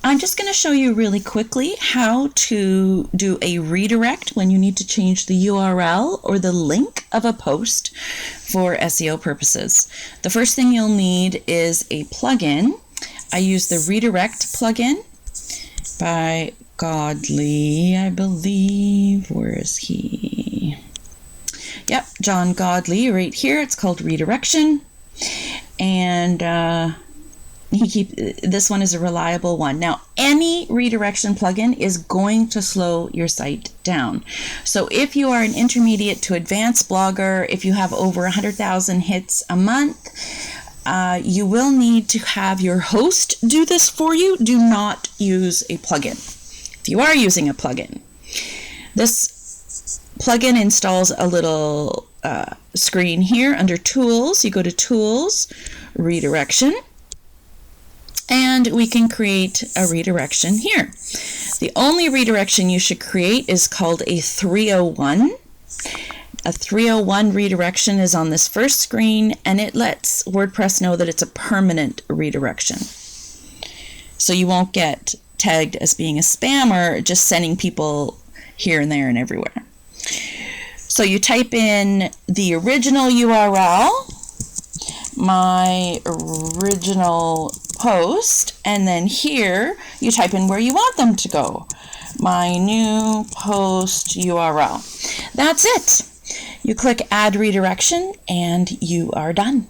I'm just going to show you really quickly how to do a redirect when you need to change the URL or the link of a post for SEO purposes. The first thing you'll need is a plugin. I use the Redirect plugin by Godly, I believe. Where is he? Yep, John Godly right here. It's called Redirection. And this one is a reliable one. Now, any redirection plugin is going to slow your site down. So if you are an intermediate to advanced blogger, if you have over 100,000 hits a month, you will need to have your host do this for you. Do not use a plugin. If you are using a plugin, this plugin installs a little screen here under Tools. You go to Tools, Redirection, and we can create a redirection here. The only redirection you should create is called a 301. A 301 redirection is on this first screen, and it lets WordPress know that it's a permanent redirection. So you won't get tagged as being a spammer, just sending people here and there and everywhere. So you type in the original URL, my original post, and then here you type in where you want them to go. My new post URL. That's it. You click Add Redirection and you are done.